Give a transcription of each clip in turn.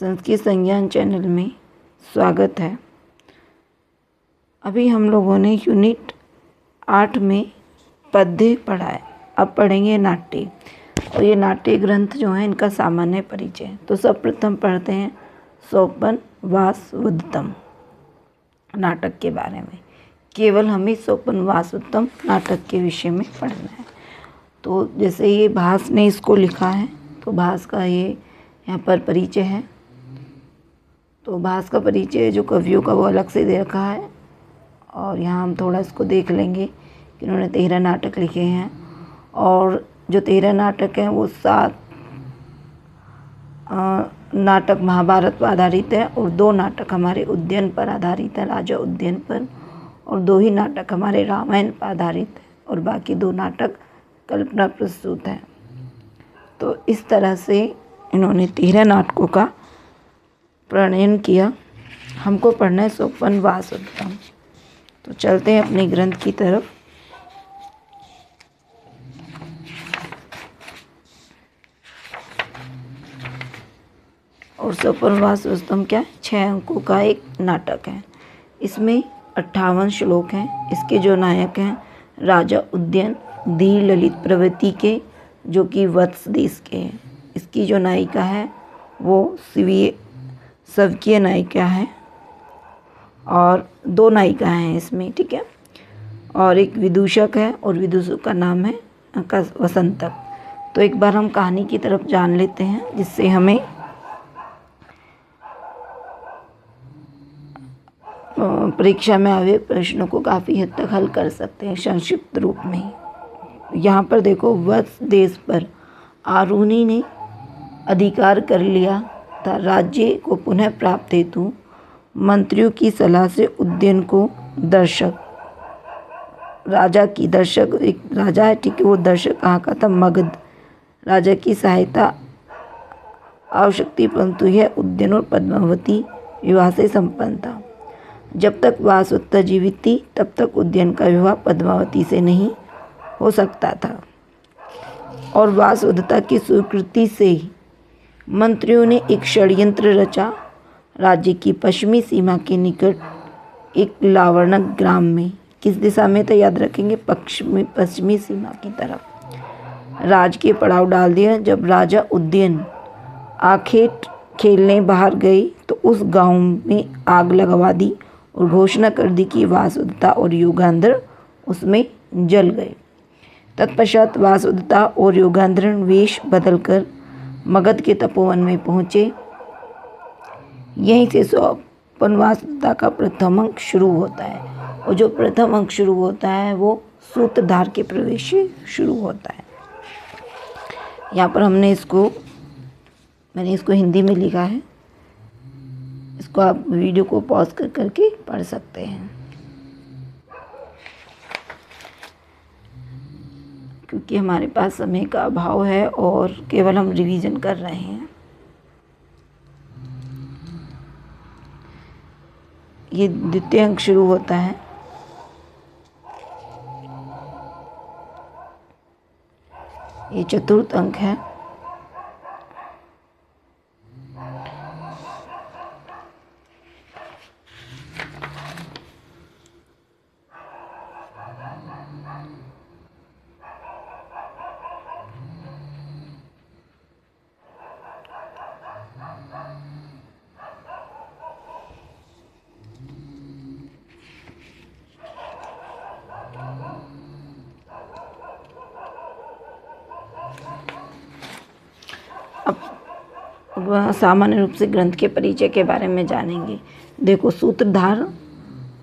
संस्कृत संज्ञान चैनल में स्वागत है। अभी हम लोगों ने यूनिट 8 में पद्य पढ़ा है। अब पढ़ेंगे नाट्य। और ये नाट्य ग्रंथ जो हैं इनका सामान्य परिचय। तो सर्वप्रथम पढ़ते हैं सोपन वासवदत्तम नाटक के बारे में। केवल हमें सोपन वासवदत्तम नाटक के विषय में पढ़ना है। तो जैसे ये भास ने इसको लिखा है, तो भास का ये यहाँ पर परिचय है। तो भास का परिचय जो कवियों का वो अलग से दे रखा है। और यहाँ हम थोड़ा इसको देख लेंगे कि उन्होंने 13 नाटक लिखे हैं। और जो 13 नाटक हैं वो 7 नाटक महाभारत पर आधारित है और 2 नाटक हमारे उद्यन पर आधारित है, राजा उद्यन पर। और 2 ही नाटक हमारे रामायण पर आधारित है और बाकी 2 नाटक कल्पना प्रस्तुत हैं। तो इस तरह से इन्होंने 13 नाटकों का प्रणयन किया। हमको पढ़ना है सोपन वासवदत्तम। तो चलते हैं अपने ग्रंथ की तरफ। और सोपन वासवदत्तम क्या है? 6 अंकों का एक नाटक है। इसमें 58 श्लोक हैं। इसके जो नायक हैं राजा उद्यन धीर ललित प्रवृत्ति के, जो कि वत्स देश के हैं। इसकी जो नायिका है वो स्वकीय नायिका है और 2 नायिकाएँ हैं इसमें, ठीक है। और एक विदूषक है और विदूषक का नाम है वसंतक। तो एक बार हम कहानी की तरफ जान लेते हैं, जिससे हमें परीक्षा में आए प्रश्नों को काफ़ी हद तक हल कर सकते हैं संक्षिप्त रूप में। यहाँ पर देखो, वत्स देश पर आरुणि ने अधिकार कर लिया था। राज्य को पुनः प्राप्त हेतु मंत्रियों की सलाह से उद्यन को एक राजा है, ठीक है। वो दर्शक कहाँ का था? मगध राजा की सहायता आवश्यकती, परंतु यह उद्यन और पद्मावती विवाह से संपन्न था। जब तक वासवदत्ता जीवित थी तब तक उद्यन का विवाह पद्मावती से नहीं हो सकता था। और वासवदत्ता की स्वीकृति से मंत्रियों ने एक षड्यंत्र रचा। राज्य की पश्चिमी सीमा के निकट एक लावणक ग्राम में, किस दिशा में था याद रखेंगे? पश्चिमी सीमा की तरफ राज के पड़ाव डाल दिया। जब राजा उद्यन आखेट खेलने बाहर गए तो उस गांव में आग लगवा दी और घोषणा कर दी कि वासवदत्ता और योगांध्र उसमें जल गए। तत्पश्चात वासवदत्ता और योगांध्र वेश बदलकर मगध के तपोवन में पहुँचे। यहीं से सोपन वासवदत्ता का प्रथम अंक शुरू होता है। और जो प्रथम अंक शुरू होता है वो सूत्रधार के प्रवेश से शुरू होता है। यहाँ पर मैंने इसको हिंदी में लिखा है। इसको आप वीडियो को पॉज करके पढ़ सकते हैं, क्योंकि हमारे पास समय का अभाव है और केवल हम रिवीजन कर रहे हैं। ये द्वितीय अंक शुरू होता है। ये चतुर्थ अंक है। अब सामान्य रूप से ग्रंथ के परिचय के बारे में जानेंगे। देखो, सूत्रधार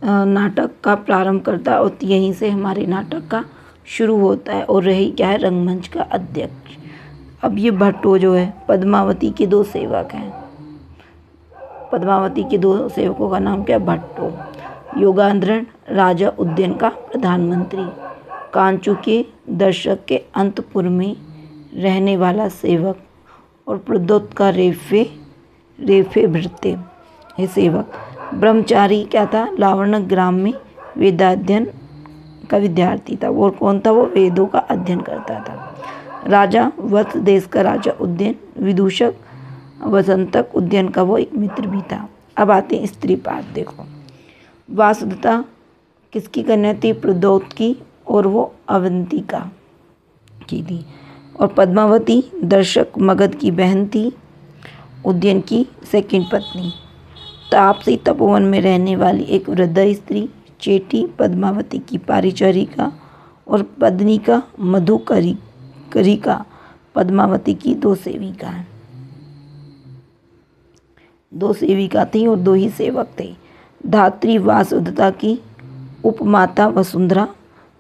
नाटक का प्रारंभ करता है और यहीं से हमारे नाटक का शुरू होता है। और रही क्या है? रंगमंच का अध्यक्ष। अब ये भट्टो जो है, पद्मावती के 2 सेवक हैं। पद्मावती के 2 सेवकों का नाम क्या? भट्टो। योगांध्र राजा उद्यन का प्रधानमंत्री, कांचू के दर्शक के अंतपुर में रहने वाला सेवक और प्रद्योत का रेफे भृत्य है सेवक। ब्रह्मचारी क्या था? लावणक ग्राम में वेदाध्ययन का विद्यार्थी था। वो कौन था? वो वेदों का अध्ययन करता था। राजा वत्स देश का राजा उद्यन विदूषक वसंतक उद्यान का वो एक मित्र भी था। अब आते हैं स्त्री पाठ। देखो, वासुदत्ता किसकी कन्या थी? प्रद्योत की, और वो अवंतिका की थी। और पद्मावती दर्शक मगध की बहन थी, उद्यन की सेकंड पत्नी। तापसी तपोवन में रहने वाली एक वृद्ध स्त्री चेटी पद्मावती की पारिचारिका और पद्निका मधुकरिका पद्मावती की दो सेविका थी और 2 ही सेवक थे। धात्री वासुदत्ता की उपमाता वसुंधरा,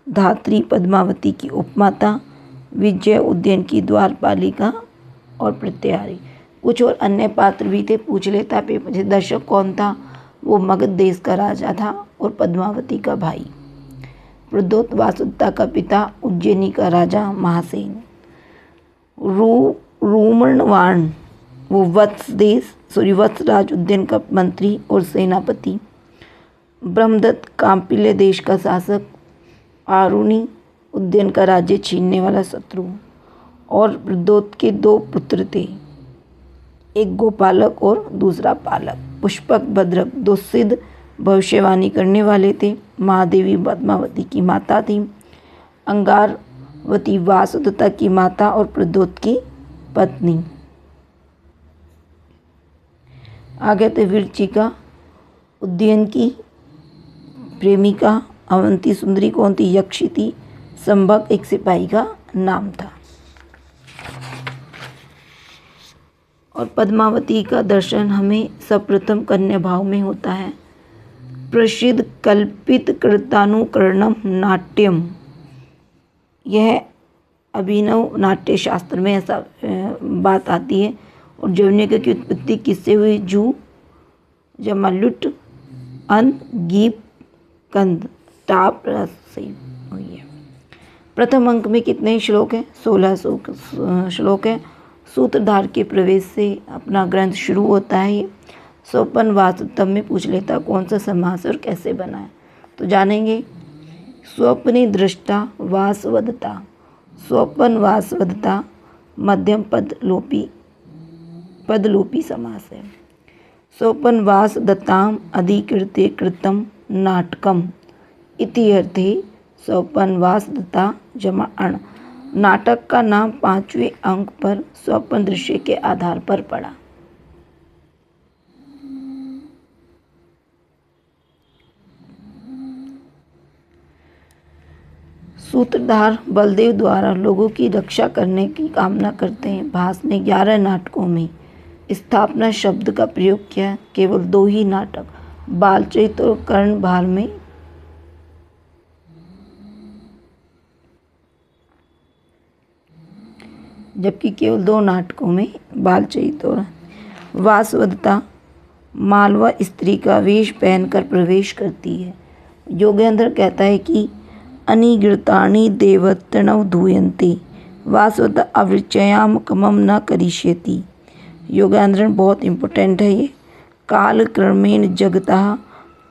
धात्री पद्मावती की उपमाता विजय, उद्यन की द्वारपालिका और प्रत्याहारी। कुछ और अन्य पात्र भी थे, पूछ लेता पेपर। दर्शक कौन था? वो मगध देश का राजा था और पद्मावती का भाई। प्रद्योत वासुदत्ता का पिता, उज्जैनी का राजा महासेन। रूमणवाण वो वत्सराज उद्यन का मंत्री और सेनापति। ब्रह्मदत्त कांपिल्य देश का शासक। आरुणि उद्यन का राज्य छीनने वाला शत्रु। और प्रद्योत के 2 पुत्र थे, एक गोपालक और दूसरा पालक। पुष्पक भद्रक 2 सिद्ध भविष्यवाणी करने वाले थे। महादेवी पद्मावती की माता थी। अंगारवती वासुदत्ता की माता और प्रद्योत की पत्नी। आगे थे विरचिका उद्यन की प्रेमिका। अवंती सुंदरी कौन थी? यक्षी थी। संभक एक सिपाही का नाम था। और पद्मावती का दर्शन हमें सर्वप्रथम कन्या भाव में होता है। प्रसिद्ध कल्पित कृतानुकरणम नाट्यम, यह अभिनव नाट्य शास्त्र में ऐसा बात आती है। और जौनिका की उत्पत्ति किससे हुई? जू, जमालुट, अन, गीप, कंद, टाप से हुई है। प्रथम अंक में कितने श्लोक हैं? 1600 श्लोक है। सूत्रधार के प्रवेश से अपना ग्रंथ शुरू होता है। ये स्वपन वासुदत्ता में पूछ लेता कौन सा समास और कैसे बना है, तो जानेंगे। स्वप्ने दृष्टा वासवदत्ता, स्वपन वासवदत्ता मध्यम पदलोपी समास है। स्वपन वासदत्ताम अधिकृत्य कृतम नाटकम इति अर्थे स्वपन वासदत्ता जमा अण। नाटक का नाम 5वें अंक पर स्वप्न दृश्य के आधार पर पड़ा। सूत्रधार बलदेव द्वारा लोगों की रक्षा करने की कामना करते हैं। भास ने 11 नाटकों में स्थापना शब्द का प्रयोग किया। केवल 2 ही नाटक बालचरित और कर्णभार में जबकि केवल 2 नाटकों में बालचरित और वासवदत्ता मालवा स्त्री का वेश पहनकर प्रवेश करती है। योगेंद्र कहता है कि अनिगृतानि देवतनव धूयन्ते वासवदत्ता अवृचयाम कमम न करिष्यति। योगेंद्र बहुत इम्पोर्टेंट है ये। काल क्रमेण जगतः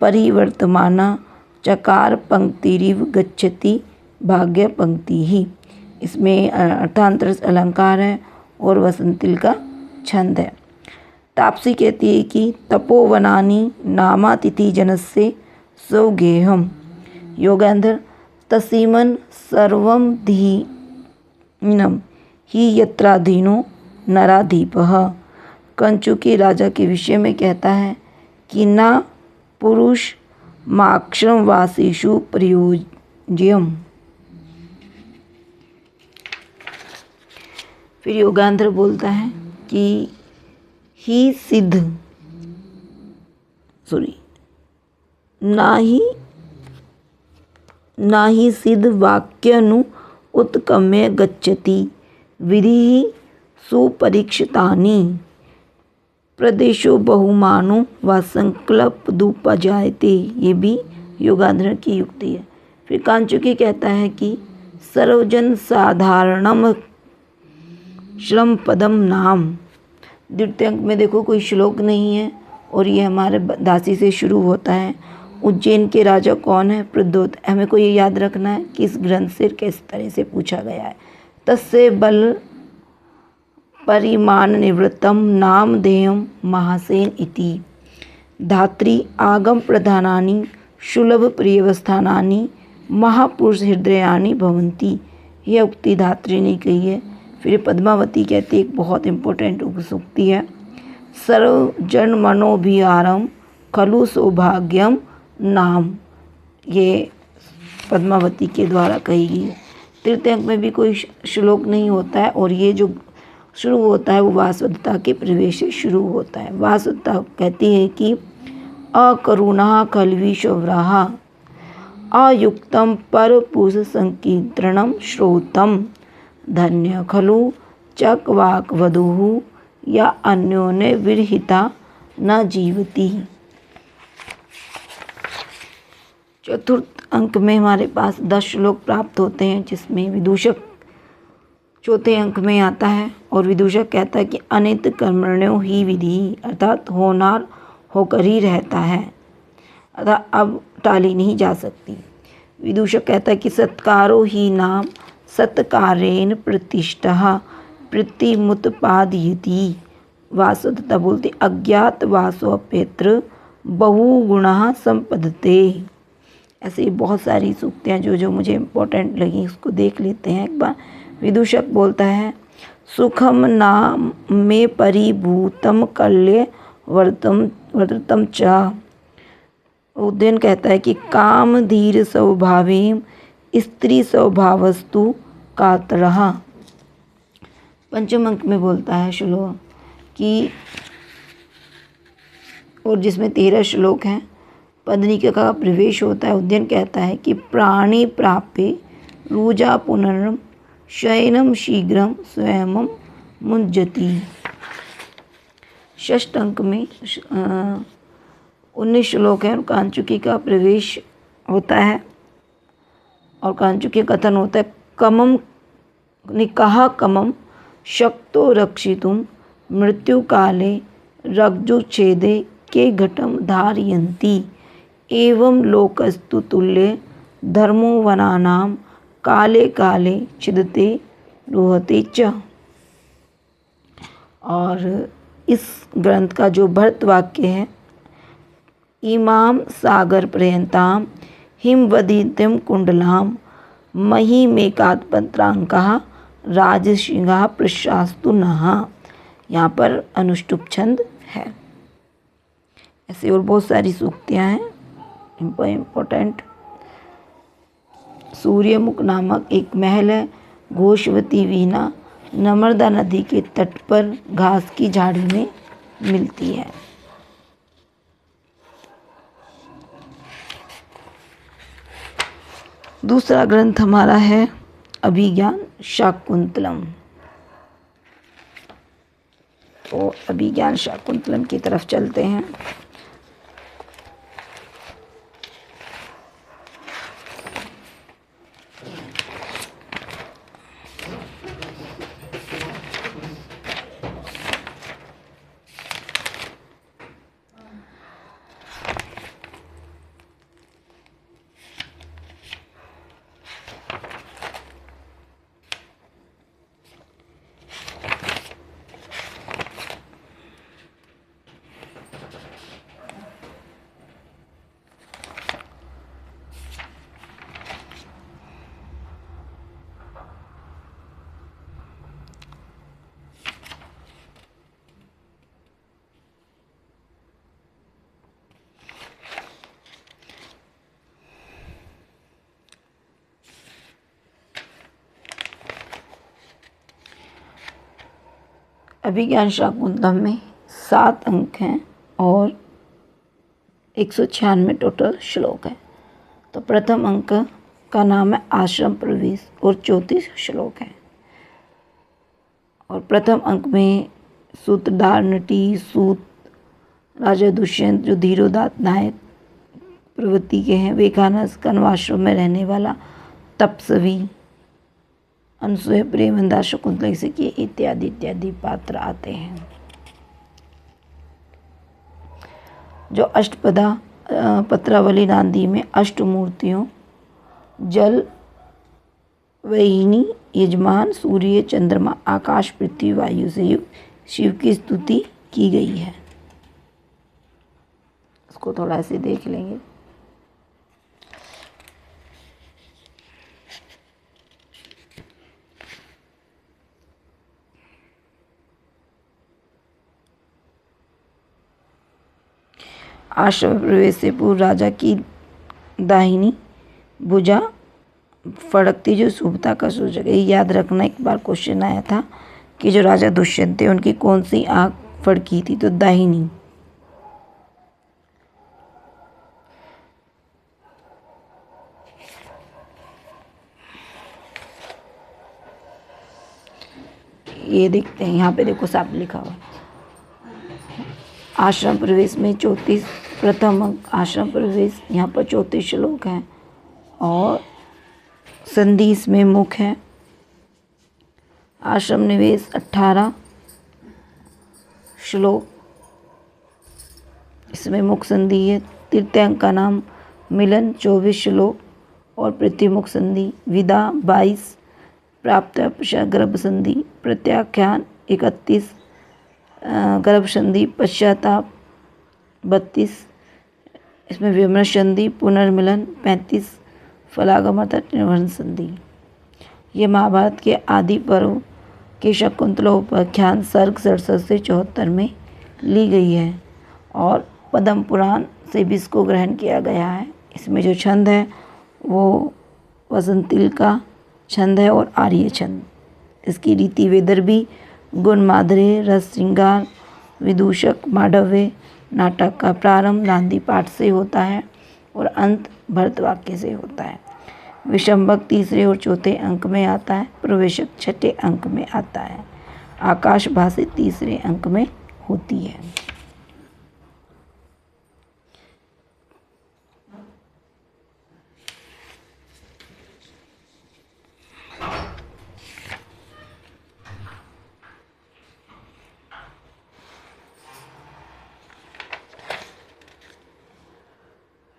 परिवर्तमाना चकार पंक्तिरिव गच्छति भाग्य पंक्ति ही। इसमें अर्थांतर अलंकार है और वसंतिल का छंद है। तापसी कहती है कि तपोवनानि नामातिथि जनस्य सौगेहम। योगेंद्र तसीमन सर्वम धीनम ही यत्राधीनो नराधीपः। कंचु के राजा के विषय में कहता है कि ना पुरुष माक्षम वासीषु प्रयोज्यम। फिर योगेंद्र बोलता है कि ही सिद्ध ना ही सिद्ध वाक्यनु उत्कम्य गच्छति विधि सुपरीक्षितानि प्रदेशो बहुमानो व संकल्प दुपजायते। ये भी योगेंद्र की युक्ति है। फिर कांचुकी कहता है कि सर्वजन साधारणम श्रम पदम नाम। द्वितीय अंक में देखो कोई श्लोक नहीं है और ये हमारे दासी से शुरू होता है। उज्जैन के राजा कौन है? प्रद्योत। हमें को ये याद रखना है कि इस ग्रंथ से किस तरह से पूछा गया है। तस्य बल परिमाण निवृत्तम नामधेयम महासेन इति। धात्री आगम प्रधानानि सुलभ प्रियवस्थानानि महापुरुष हृदयानि भवन्ति। यह उक्ति धात्री ने कही है। फिर पद्मावती कहती है, एक बहुत इम्पोर्टेंट उक्ति है, सर्वजन मनोभिहारम खलु सौभाग्यम नाम। ये पद्मावती के द्वारा कही गई है। तृतीय अंक में भी कोई श्लोक नहीं होता है और ये जो शुरू होता है वो वासुदेवता के प्रवेश से शुरू होता है। वासुदेवता कहती है कि अकरुणा खल्वी शौराहा अयुक्तम परपुरुष संकीर्तनम श्रोतम धन्य खलु चकवाक वधुः या अन्योन्य विरहिता न जीवती। चतुर्थ अंक में हमारे पास 10 श्लोक प्राप्त होते हैं, जिसमें विदूषक चौथे अंक में आता है और विदूषक कहता है कि अनित कर्मण्यो ही विधि, अर्थात होनार होकर ही रहता है, अर्थात अब टाली नहीं जा सकती। विदूषक कहता है कि सत्कारो ही नाम सत्कारेण प्रतिष्ठा प्रतिमुत्पादयति। वासुदेवता बोलते अज्ञात वासोप्यत्र बहुगुणः संपदते। ऐसे बहुत सारी सूक्तियाँ जो मुझे इम्पोर्टेंट लगी उसको देख लेते हैं एक बार। विदूषक बोलता है सुखम नाम में परिभूतम कल्य वर्तम च। उद्यन कहता है कि काम धीर स्वभावेम स्त्री स्वभावस्तु कातरः। पंचम अंक में बोलता है श्लोक कि, और जिसमें 13 श्लोक हैं, पद्मिका का प्रवेश होता है। उद्यन कहता है कि प्राणी प्राप्य रुजा पुनर्म शयनम शीघ्रम स्वयं मुंजति। षष्ठ अंक में 19 श्लोक है और कांचुकी का प्रवेश होता है और कांचुकी कथन होता है कमम निकाह कमम शक्तो रक्षितुम मृत्यु काले रज्जुच्छेदे के घटम धारयन्ति एवं लोकस्तु तुल्य धर्मो वनानाम काले काले छिदते रोहते च। और इस ग्रंथ का जो भरत वाक्य है, इमाम सागर पर्यंताम हिमवदितम कुंडलाम महिमेकात्पत्रांका राजसिंहा प्रशास्तु नहा। यहाँ पर अनुष्टुप छंद है। ऐसे और बहुत सारी सूक्तियाँ हैं इम्पोर्टेंट। सूर्यमुख नामक एक महल है। घोषवती वीणा नर्मदा नदी के तट पर घास की झाड़ी में मिलती है। दूसरा ग्रंथ हमारा है अभिज्ञान शाकुंतलम। तो अभिज्ञान शाकुंतलम की तरफ चलते हैं। अभिज्ञान शाकुंतलम में 7 अंक हैं और 196 टोटल श्लोक है। तो प्रथम अंक का नाम है आश्रम प्रवेश और 34 श्लोक हैं। और प्रथम अंक में सूत्रधार नटी सूत राजा दुष्यंत जो धीरोदात्त नायक प्रवृत्ति के हैं, विवेकानंद कण्वाश्रम में रहने वाला तपस्वी, अनसुया प्रेमंदा शकुंतला के इत्यादि इत्यादि पात्र आते हैं। जो अष्टपदा पत्रावली नांदी में अष्टमूर्तियों जल वहिनी यजमान सूर्य, चंद्रमा, आकाश, पृथ्वी, वायु से युक्त शिव की स्तुति की गई है। इसको थोड़ा ऐसे देख लेंगे। आश्रम प्रवेश से पूर्व राजा की दाहिनी भुजा फड़कती जो शुभता का सूचक है। याद रखना, एक बार क्वेश्चन आया था कि जो राजा दुष्यंत थे उनकी कौन सी आंख फड़की थी, तो दाहिनी। ये देखते हैं, यहाँ पे देखो साफ लिखा हुआ आश्रम प्रवेश में 34 प्रथम अंक आश्रम प्रवेश, यहाँ पर 34 श्लोक हैं और संधि इसमें मुख है। आश्रम निवेश 18 श्लोक, इसमें मुख संधि है। तृतीय अंक का नाम मिलन 24 श्लोक और पृथ्वी मुख संधि। विदा 22, प्राप्त गर्भ संधि। प्रत्याख्यान 31, गर्भ संधि। पश्चाताप 32, इसमें विमर्श संधि। पुनर्मिलन 35, फलागम अर्थात निर्वहन संधि। ये महाभारत के आदि पर्व के शकुंतला उपाख्यान सर्ग 67 से 74 में ली गई है और पद्म पुराण से भी इसको ग्रहण किया गया है। इसमें जो छंद है वो वसंतिल का छंद है और आर्य छंद। इसकी रीति विदर्भी, गुण माधुर्य, रस श्रृंगार, विदूषक, मांडव्य। नाटक का प्रारंभ नांदी पाठ से होता है और अंत भरत वाक्य से होता है। विषंबक तीसरे और चौथे अंक में आता है। प्रवेशक छठे अंक में आता है। आकाश भाषित तीसरे अंक में होती है।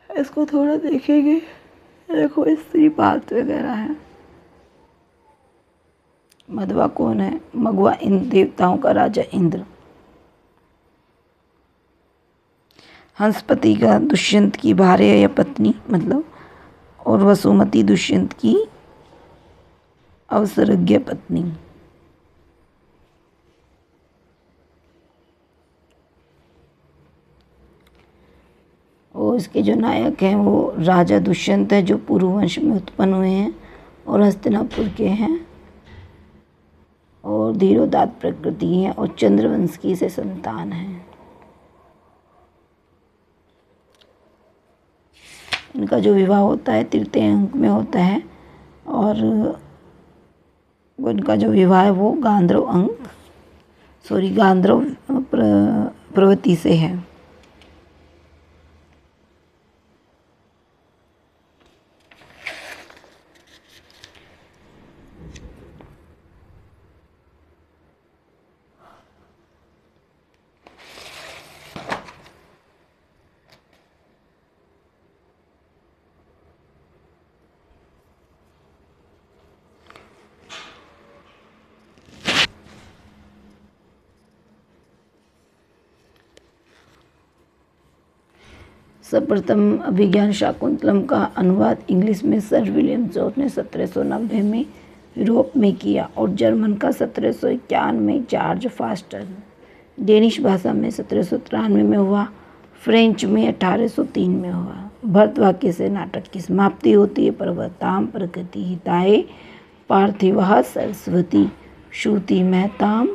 इसको थोड़ा देखेंगे। देखो स्त्री पात्र वगैरह है। मधवा कौन है? मघवा इन देवताओं का राजा इंद्र। हंसपति का दुष्यंत की भार्य या पत्नी मतलब, और वसुमती दुष्यंत की अवसरज्ञ पत्नी। और इसके जो नायक हैं वो राजा दुष्यंत है जो पुरुवंश में उत्पन्न हुए हैं और हस्तिनापुर के हैं और धीरोदात्त प्रकृति हैं और चंद्रवंश की से संतान हैं। इनका जो विवाह होता है तृतीय अंक में होता है और इनका जो विवाह है वो गांधर्व प्रवृत्ति से है। सर्वप्रथम अभिज्ञान शाकुंतलम का अनुवाद इंग्लिश में सर विलियम जोन्स ने 1790 में यूरोप में किया और जर्मन का 1751 में जॉर्ज फास्टर। डेनिश भाषा में 1793 में हुआ। फ्रेंच में 1803 में हुआ। भरत वाक्य से नाटक की समाप्ति होती है। पर्वताम प्रकृति हिताय पार्थिवः सरस्वती श्रुति महताम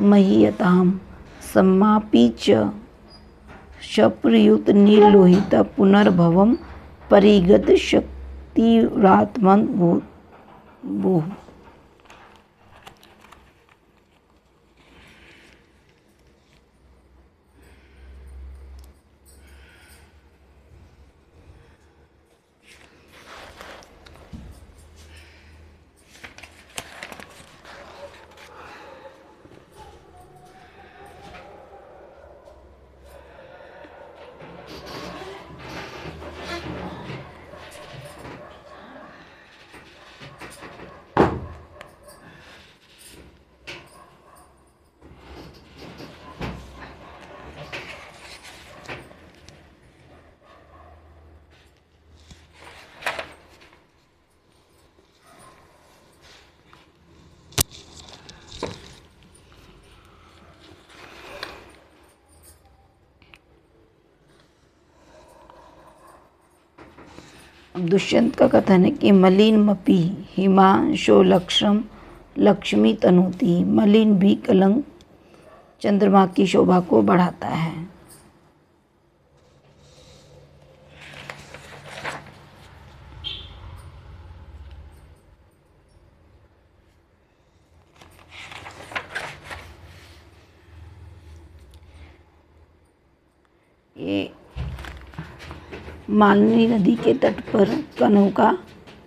महीयताम सम्मापि च शप्रयुत नीलोहित पुनर्भवम परिगत शक्तिरात्मन भूः। दुष्यंत का कथन है कि मलिनमपि हिमांशो लक्ष्म लक्ष्मी तनोति, मलिन भी कलंक चंद्रमा की शोभा को बढ़ाता है। ये मालिनी नदी के तट पर कनों का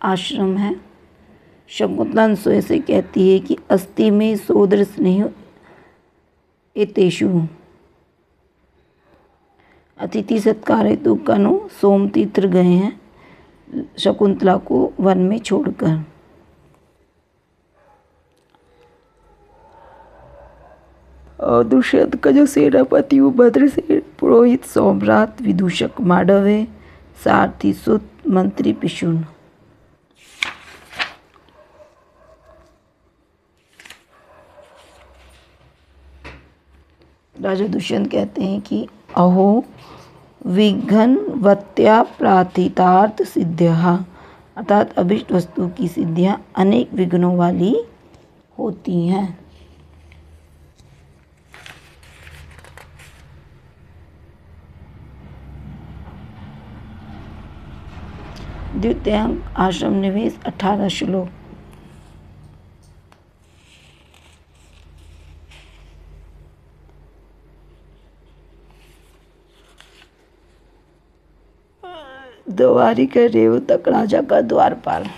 आश्रम है। शकुंतला स्वयं से कहती है कि अस्ति में सोदर स्नेह एतेषु, अतिथि सत्कार हेतु कनु सोमतीर्थ गए हैं शकुंतला को वन में छोड़कर। और दुष्यंत का जो सेनापति वो भद्रसेन, पुरोहित सोमरात, विदूषक मांडव्य, सारथी सुत, मंत्री पिशुन। राजा दुष्यंत कहते हैं कि अहो विघ्नवत्या प्रार्थितार्थ सिद्ध्या, अर्थात अभिष्ट वस्तु की सिद्धियां अनेक विघ्नों वाली होती हैं। द्वितीयांक आश्रम निवेश 18 श्लोक। द्वारिक रेव तक राजा का द्वारपाल।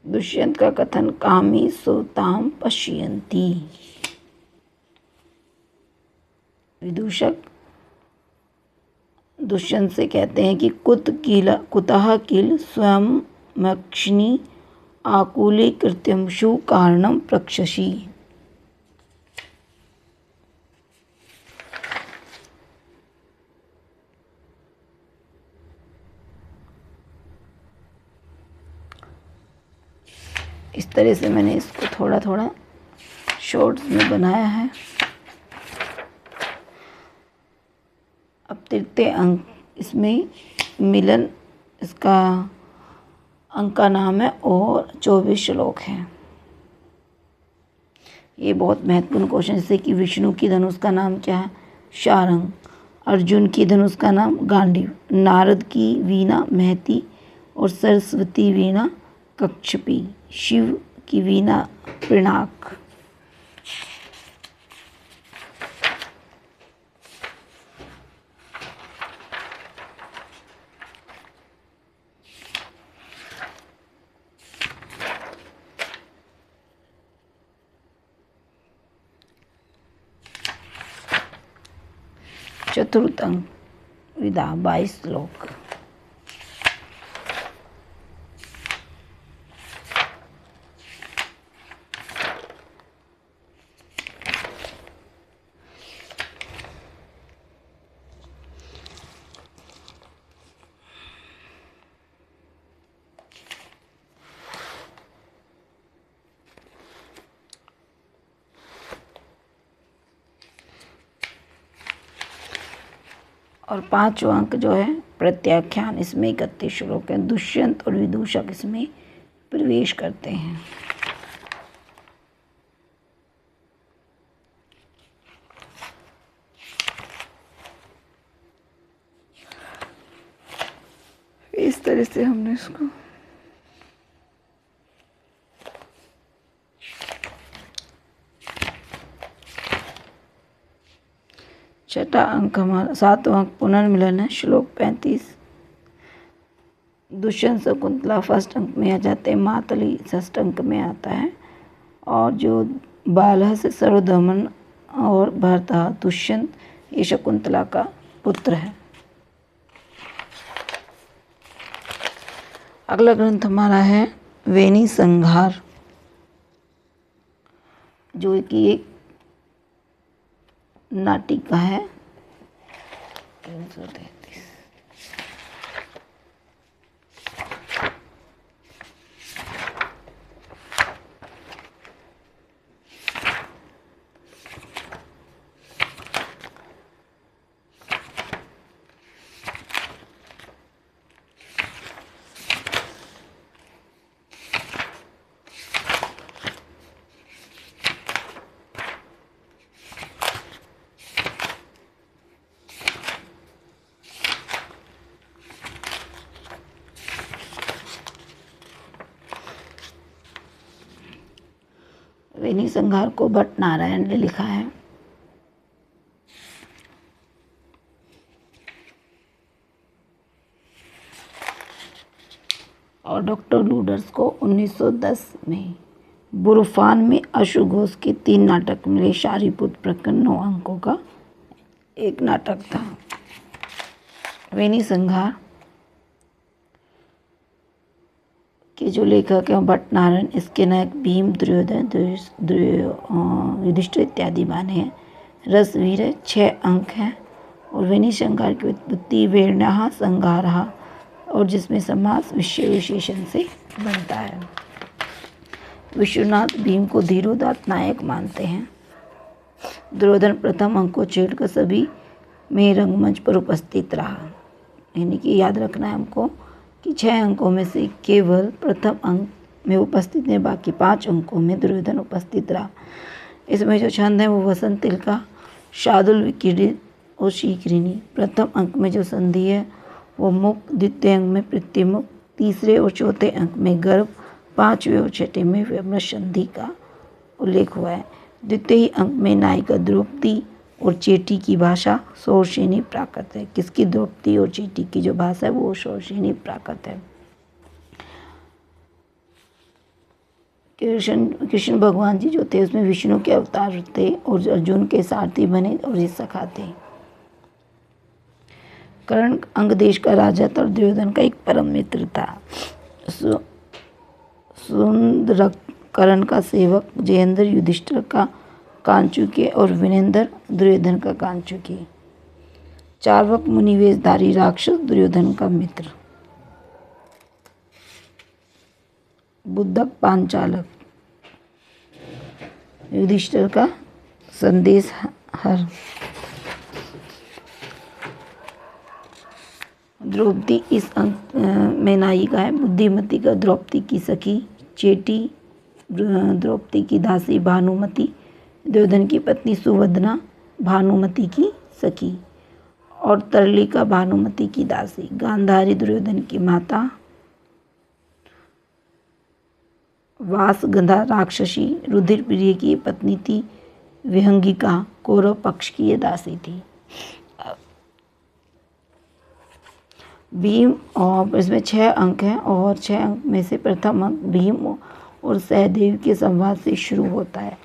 दुष्यंत का कथन कामी सोताम पश्यन्ति। विदूषक दुष्यंत से कहते हैं कि कुतः किल स्वयं मक्षिणी आकुले कृत्यंशु कारणम प्रक्षसी। इस तरह से मैंने इसको थोड़ा थोड़ा शॉर्ट्स में बनाया है। अब तृतीय अंक, इसमें मिलन इसका अंक का नाम है और 24 श्लोक है। ये बहुत महत्वपूर्ण क्वेश्चन, जैसे कि विष्णु की धनुष का नाम क्या है? शारंग। अर्जुन की धनुष का नाम गांडीव। नारद की वीणा महती और सरस्वती वीणा कक्षपी। शिव की वीणा पिनाक। चतुर्थ अंक विदा 22 श्लोक। और 5वां अंक जो है प्रत्याख्यान, इसमें 31 श्लोक है। दुष्यंत और विदूषक इसमें प्रवेश करते हैं। इस तरह से हमने इसको छठा अंक हमारा 7वां अंक पुनर्मिलन है। श्लोक 35। दुष्यंत शकुंतला फर्स्ट अंक में आ जाते हैं। मातली षष्ठ अंक में आता है। और जो बालह से सर्वदमन और भरता दुष्यंत, ये शकुंतला का पुत्र है। अगला ग्रंथ हमारा है वेणी संहार, जो कि एक नाटिका है। 333। वेनी संहार को भट्ट नारायण ने लिखा है। और डॉक्टर लूडर्स को 1910 में बुरफान में अशु घोष के 3 नाटक मिले। शारीपुत्र प्रकरण 9 अंकों का एक नाटक था। वेनी संहार के जो लेखक हैं भट्ट नारायण, इसके नायक भीम, दुर्योधन, युधिष्ठिर इत्यादि माने हैं। रसवीर है, 6 अंक हैं। और वेनी संहार की उत्पत्ति वेण्यः संहारः, और जिसमें समास विषय विशेषण से बनता है। विश्वनाथ भीम को धीरोदात्त नायक मानते हैं। दुर्योधन प्रथम अंक को छेड़कर सभी में रंगमंच पर उपस्थित रहा। यानी कि याद रखना है हमको कि 6 अंकों में से केवल प्रथम अंक में उपस्थित है, बाकी 5 अंकों में दुर्योधन उपस्थित रहा। इसमें जो छंद है वो वसंत तिलका, शार्दूल विकीर्णित और शीघ्रिणी। प्रथम अंक में जो संधि है वो मुख, द्वितीय अंक में प्रत्यमुख, तीसरे और चौथे अंक में गर्भ, 5वें और छठे में व्यमर संधि का उल्लेख हुआ है। द्वितीय अंक में नायिका द्रौपदी और चेटी की भाषा शौर्षिणी प्राकृत है। किसकी? द्रौपदी और चेटी की जो भाषा है वो शौर्षिणी प्राकृत है। कृष्ण भगवान जी जो थे उसमें विष्णु के अवतार थे और अर्जुन के सारथी बने और ये सखा थे। कर्ण अंग देश का राजा था और दुर्योधन का एक परम मित्र था। सुंदर कर्ण का सेवक, जयेंद्र युधिष्ठिर का कांचुकी और विनेंद्र दुर्योधन का कांचुकी। चार्वक मुनिवेशधारी राक्षस दुर्योधन का मित्र। बुद्धक पांचालक युधिष्ठिर का संदेश हर। द्रौपदी इस अंक में नायिका है। बुद्धिमती का द्रौपदी की सखी, चेटी द्रौपदी की दासी भानुमति, दुर्योधन की पत्नी सुवदना भानुमति की सखी, और तरलिका भानुमति की दासी। गांधारी दुर्योधन की माता, वासगंधा राक्षसी रुधिर प्रिय की पत्नी थी। विहंगिका कौरव पक्ष की ये दासी थी। भीम, और इसमें 6 अंक हैं और 6 अंक में से प्रथम अंक भीम और सहदेव के संवाद से शुरू होता है।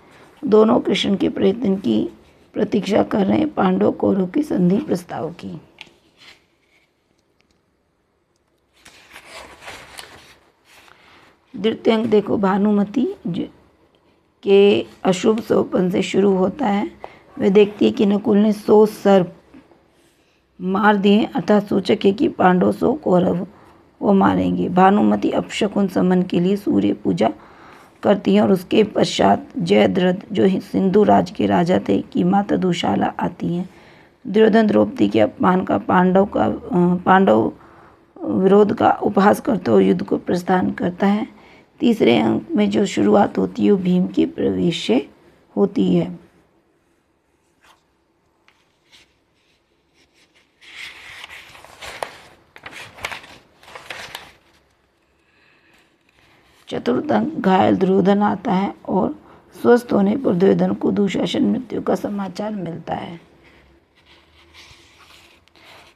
दोनों कृष्ण के प्रयत्न की प्रतीक्षा कर रहे हैं, पांडव कौरव की संधि प्रस्ताव की। द्वितीय अंक देखो, भानुमति के अशुभ सोपन से शुरू होता है। वे देखती है कि नकुल ने 100 सर्प मार दिए, अर्थात सूचक है कि पांडव 100 कौरव वो मारेंगे। भानुमति अपशकुन समन के लिए सूर्य पूजा करती हैं और उसके पश्चात जयद्रथ जो सिंधु राज के राजा थे की माता दुशाला आती हैं। दुर्योधन द्रौपदी के अपमान का पांडव विरोध का उपहास करते हुए युद्ध को प्रस्थान करता है। तीसरे अंक में जो शुरुआत होती है वो भीम के प्रवेश से होती है। चतुर्थ अंक घायल दुर्योधन आता है और स्वस्थ होने पर दुर्योधन को दुशासन मृत्यु का समाचार मिलता है।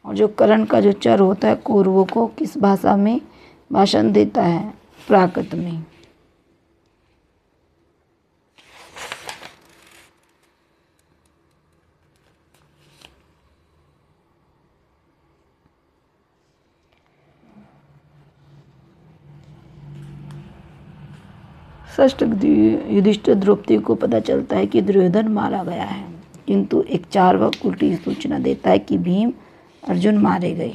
और जो कर्ण का जो चर होता है कौरवों को किस भाषा में भाषण देता है? प्राकृत में। षष्ठ युधिष्ठिर द्रौपदी को पता चलता है कि दुर्योधन मारा गया है, किंतु एक चार्वाक उल्टी सूचना देता है कि भीम अर्जुन मारे गए।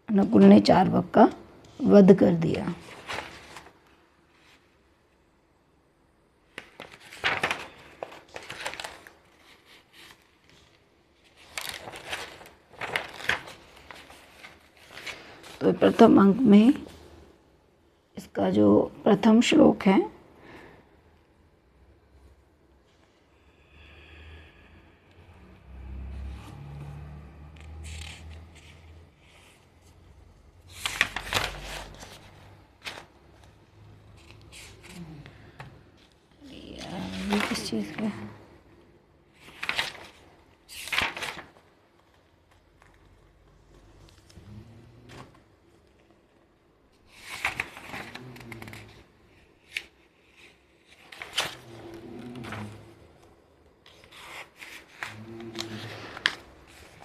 नकुल ने चार्वाक का वध कर दिया। तो प्रथम अंक में इसका जो प्रथम श्लोक है चीज़ पे।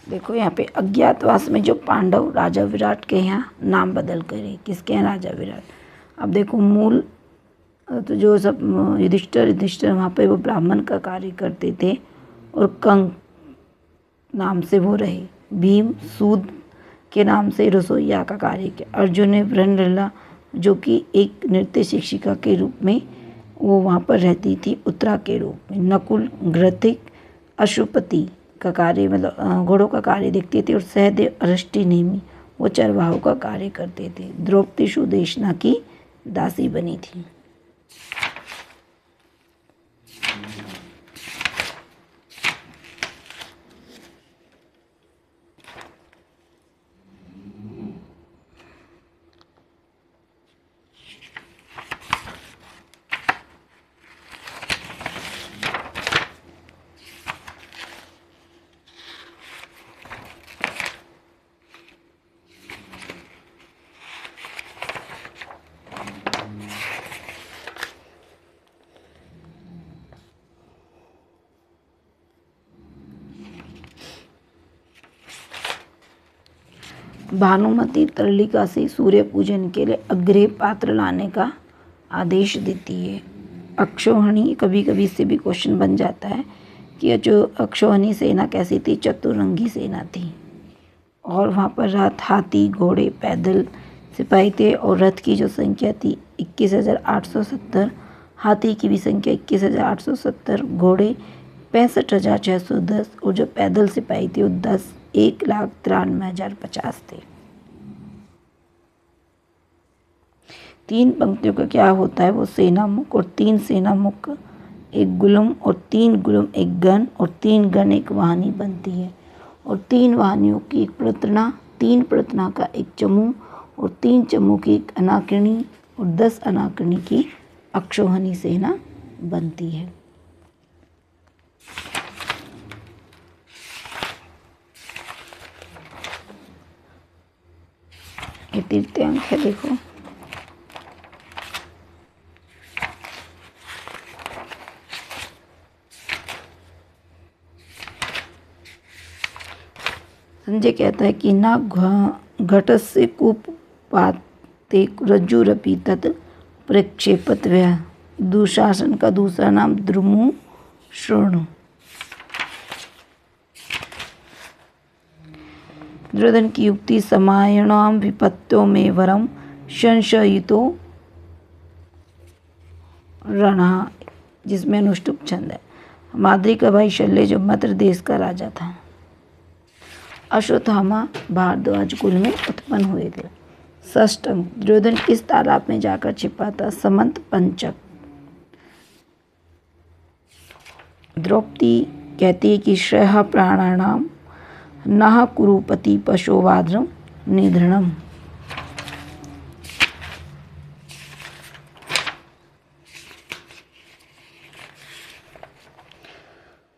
देखो यहाँ पे अज्ञातवास में जो पांडव राजा विराट के यहाँ नाम बदल करे, किसके यहाँ? राजा विराट। अब देखो मूल तो जो सब युधिष्ठिर वहाँ पे वो ब्राह्मण का कार्य करते थे और कंग नाम से वो रहे। भीम सूद के नाम से रसोइया का कार्य किया। अर्जुन ने वृंदला जो कि एक नृत्य शिक्षिका के रूप में वो वहाँ पर रहती थी, उत्तरा के रूप में। नकुल घृतिक अश्वपति का कार्य मतलब घोड़ों का कार्य देखते थे और सहदेव अरिष्टनेमी वो चरवाहों का कार्य करते थे। द्रौपदी सुदेशना की दासी बनी थी। भानुमति तर्लिका से सूर्य पूजन के लिए अग्रह पात्र लाने का आदेश देती है। अक्षौहिणी, कभी कभी इससे भी क्वेश्चन बन जाता है कि जो अक्षौहिणी सेना कैसी थी? चतुरंगी सेना थी और वहाँ पर रथ, हाथी, घोड़े, पैदल सिपाही थे और रथ की जो संख्या थी 21,870, हाथी की भी संख्या 21,870, घोड़े 65,610 और जो पैदल सिपाही थे वो 1,93,050 थे। 3 पंक्तियों का क्या होता है? वो सेना मुख और 3 सेना मुख एक गुलम और 3 गुलम एक गण और 3 गण एक वाहिनी बनती है और 3 वाहिनियों की एक प्रतना, 3 प्रतना का एक चमू और 3 चमू की एक अनाकिनी और 10 अनाकिनी की अक्षौहिणी सेना बनती है। ये तृतीयांक है, देखो संजय कहता है कि ना घटस्य कूपाते रज्जुरपि तत् प्रक्षेपत्व्य। दुशासन का दूसरा नाम द्रुमु शृणु। दुर्योधन की युक्ति समायणाम विपत्त्यों में वरम संशयितो रणा, जिसमें अनुष्टुप छंद है। माद्री का भाई शल्य जो मद्र देश का राजा था। अश्वत्थामा भारद्वाज कुल में उत्पन्न हुए थे। षष्ठम, दुर्योधन किस तालाब में जाकर छिपा था? समंत पंचक। द्रौपदी कहती है कि श्रेयः प्राणानाम नः कुरुपति पशोवाद्रम निधृणम।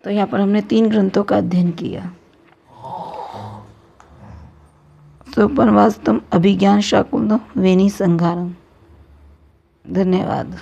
तो यहाँ पर हमने 3 ग्रंथों का अध्ययन किया। सोपनवास्तम, अभिज्ञान शाकुंतलम, वेणी संहारम। धन्यवाद।